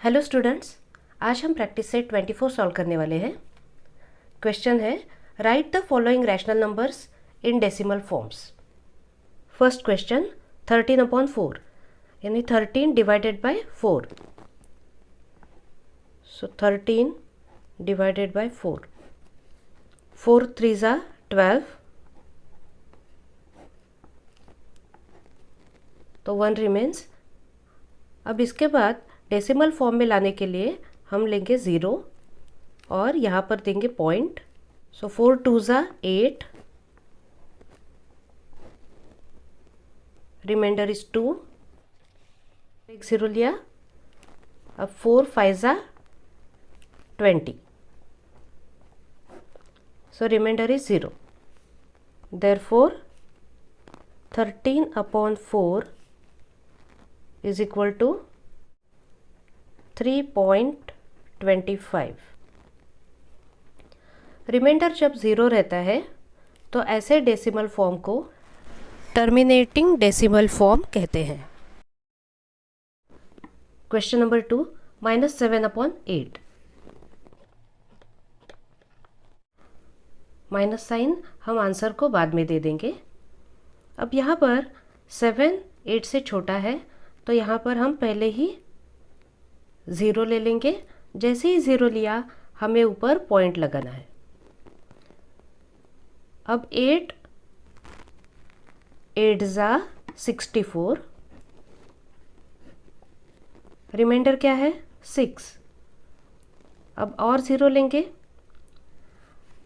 Hello students, आज हम practice set 24 solve करने वाले हैं। क्वेश्चन है right the following rational numbers in decimal forms. First question 13/4 यानी 13 divided by 4। So 13 divided by 4, 4 3 ज़ा 12, तो 1 रिमेन्स। अब इसके बाद डेसिमल फॉर्म में लाने के लिए हम लेंगे 0 और यहाँ पर देंगे पॉइंट। सो 4 2 ज़ा 8, रिमाइंडर इज 2, एक 0 लिया। अब 4 5 ज़ा 20, so remainder is 0। Therefore 13/4 is equal to 3.25। Remainder जब 0 रहता है तो ऐसे डेसिमल फॉर्म को टर्मिनेटिंग डेसिमल फॉर्म कहते हैं। Question number 2 -7/8। माइनस साइन हम आंसर को बाद में दे देंगे। अब यहाँ पर 7 8 से छोटा है तो यहाँ पर हम पहले ही 0 ले लेंगे। जैसे ही 0 लिया हमें ऊपर पॉइंट लगाना है। अब 8 8 ज़ा 64, रिमाइंडर क्या है 6। अब और 0 लेंगे।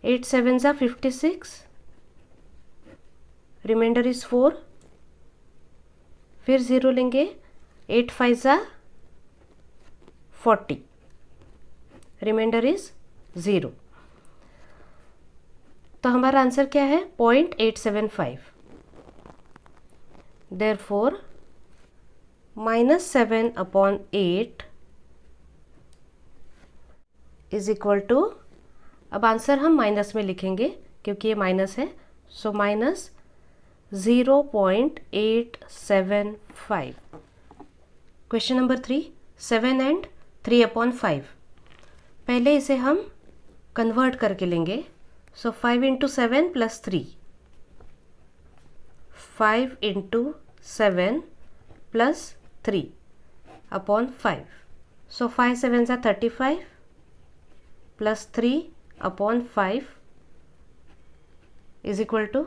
8 7 ज़ा 56, रिमाइंडर इज 4। फिर 0 लेंगे। 8 5 ज़ा 40, रिमाइंडर इज 0। तो हमारा आंसर क्या है 0.875। देयरफॉर -7/8 इज इक्वल टू, अब आंसर हम माइनस में लिखेंगे क्योंकि ये माइनस है। सो -0.875। Question number 3 7 and 3/5। पहले इसे हम कन्वर्ट करके लेंगे। सो 5 × 7 + 3, 5 × 7 + 3/5। सो 5 7 ज़ा 35 + 3/5 इज इक्वल टू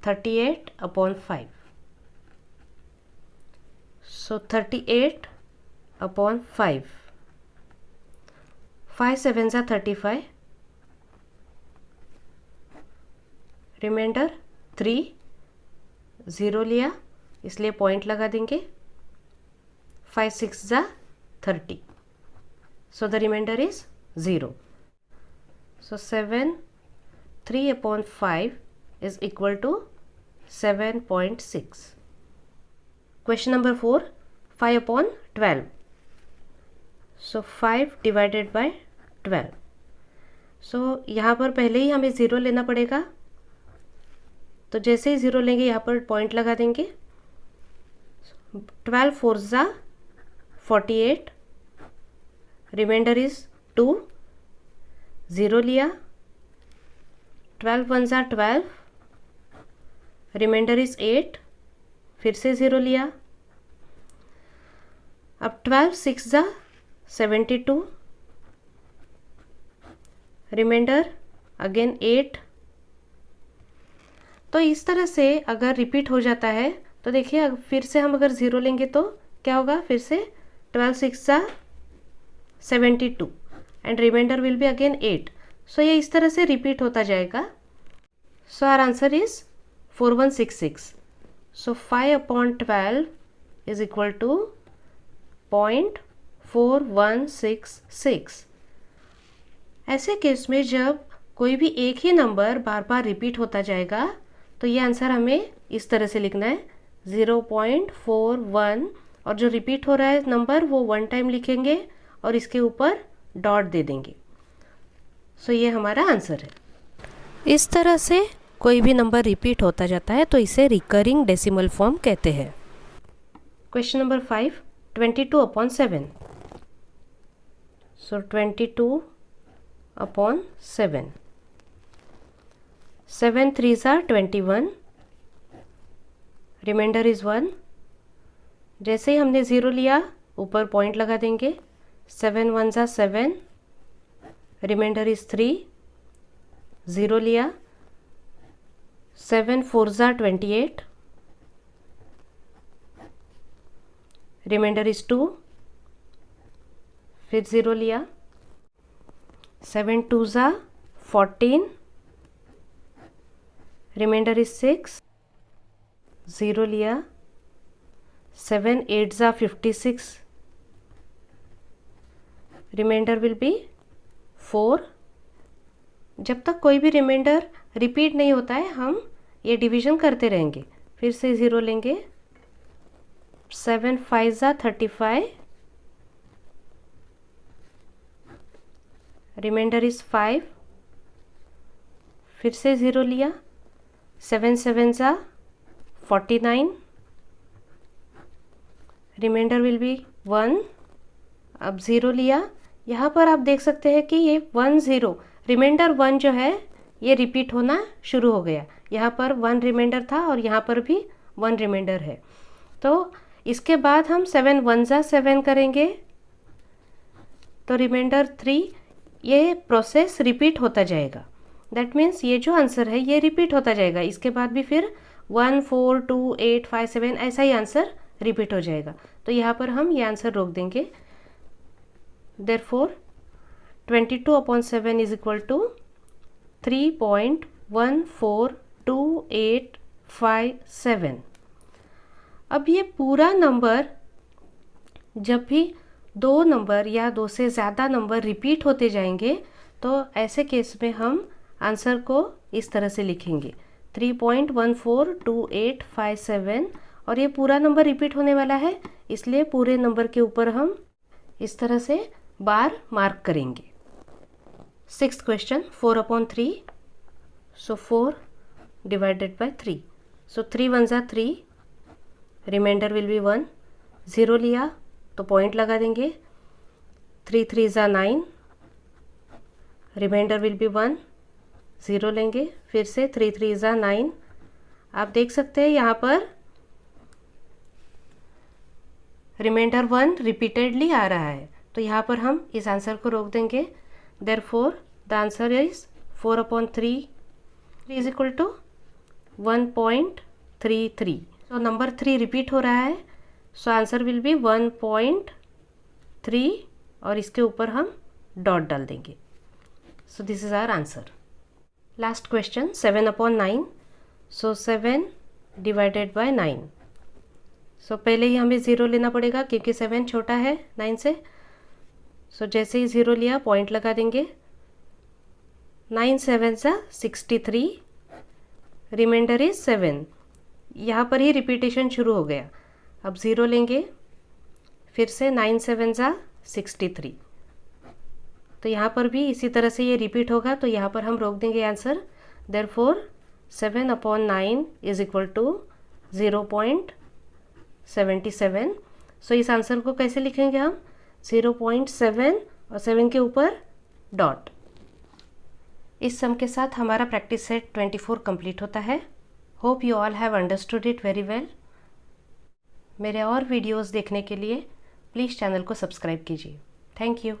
38/5। सो 38/5, 5 7 ज़ा 35, रिमाइंडर 3, 0 लिया इसलिए पॉइंट लगा देंगे। 5 6 ज़ा 30, so the remainder is 0। So 7 3/5 is equal to 7.6। Question number 4 5/12। So 5 divided by 12। So यहाँ पर पहले ही हमें 0 लेना पड़ेगा। तो जैसे ही 0 लेंगे यहाँ पर पॉइंट लगा देंगे। 12 4 ज़ा 48, रिमाइंडर इज 2, 0 लिया। 12 1 ज़ा 12, रिमाइंडर इज 8, फिर से 0 लिया। अब 12 6 ज़ा 72, रिमाइंडर अगेन 8। तो इस तरह से अगर रिपीट हो जाता है तो देखिए फिर से हम अगर 0 लेंगे तो क्या होगा, फिर से 12 6 ज़ा 72 and remainder will be again 8। So ये इस तरह से रिपीट होता जाएगा। So our answer is 4166। So 5/12 is equal to 0.4166। ऐसे केस में जब कोई भी एक ही नंबर बार बार रिपीट होता जाएगा तो ये आंसर हमें इस तरह से लिखना है 0.41, और जो रिपीट हो रहा है नंबर वो 1 टाइम लिखेंगे और इसके ऊपर डॉट दे देंगे। सो ये हमारा आंसर है। इस तरह से कोई भी नंबर रिपीट होता जाता है तो इसे रिकरिंग डेसिमल फॉर्म कहते हैं। Question number 5 22/7। So 22 upon 7, 7 3s are 21, remainder is 1। जैसे ही हमने ज़ीरो लिया ऊपर पॉइंट लगा देंगे, 7 1s are 7, reminder is 3, zero लिया, 7 4s are 28, रिमाइंडर इज़ 2, फिर ज़ीरो लिया, 7 2s are 14, reminder is 6, zero लिया, 7 8s are 56, reminder will B 4। जब तक कोई भी रिमाइंडर रिपीट नहीं होता है हम ये डिवीजन करते रहेंगे। फिर से ज़ीरो लेंगे, 7 5s are 35, रिमाइंडर इज़ 5, फिर से ज़ीरो लिया, 7 7s are 49, reminder will be 1। अब ज़ीरो लिया, यहाँ पर आप देख सकते हैं कि ये 1 0 रिमाइंडर 1 जो है ये रिपीट होना शुरू हो गया। यहाँ पर 1 रिमाइंडर था और यहाँ पर भी 1 रिमाइंडर है। तो इसके बाद हम 7 1s are 7 करेंगे, तो रिमाइंडर 3, ये प्रोसेस रिपीट होता जाएगा। दैट मीन्स ये जो आंसर है ये रिपीट होता जाएगा। इसके बाद भी फिर 1 4 2 8 5 7 ऐसा ही आंसर रिपीट हो जाएगा। तो यहाँ पर हम ये आंसर रोक देंगे। Therefore 22 upon 7 is equal to 3.142857। अब ये पूरा नंबर, जब भी दो नंबर या दो से ज़्यादा नंबर रिपीट होते जाएंगे तो ऐसे केस में हम आंसर को इस तरह से लिखेंगे 3.142857। और ये पूरा नंबर रिपीट होने वाला है, इसलिए पूरे नंबर के ऊपर हम इस तरह से बार मार्क करेंगे। 6th question, 4 upon 3, so 4 divided by 3, so 3 1s are 3, remainder will be 1। Zero लिया तो पॉइंट लगा देंगे, 3 3s are 9, remainder will be 1, zero लेंगे, फिर से 3 3s are 9। आप देख सकते हैं यहाँ पर रिमाइंडर 1 रिपीटेडली आ रहा है, तो यहाँ पर हम इस आंसर को रोक देंगे। Therefore the answer is 4 upon 3 is equal to 1.33। तो नंबर 3 रिपीट हो रहा है, सो आंसर विल बी 1.3 और इसके ऊपर हम डॉट डाल देंगे। So this is our answer. Last question, 7 upon 9, so 7 divided by 9। So पहले ही हमें ज़ीरो लेना पड़ेगा क्योंकि 7 छोटा है 9 से। सो जैसे ही ज़ीरो लिया पॉइंट लगा देंगे, 9 7s are 63, रिमाइंडर इज 7। यहाँ पर ही रिपीटेशन शुरू हो गया। अब ज़ीरो लेंगे, फिर से 9 7s are 63, तो यहाँ पर भी इसी तरह से ये रिपीट होगा, तो यहाँ पर हम रोक देंगे answer. Therefore 7 upon 9 is equal to 0.77। So इस आंसर को कैसे लिखेंगे हम, 0.7 और 7 के ऊपर डॉट। इस सम के साथ हमारा प्रैक्टिस सेट 24 कंप्लीट होता है। Hope you all have understood it very well. मेरे और वीडियोस देखने के लिए प्लीज़ चैनल को सब्सक्राइब कीजिए। Thank you.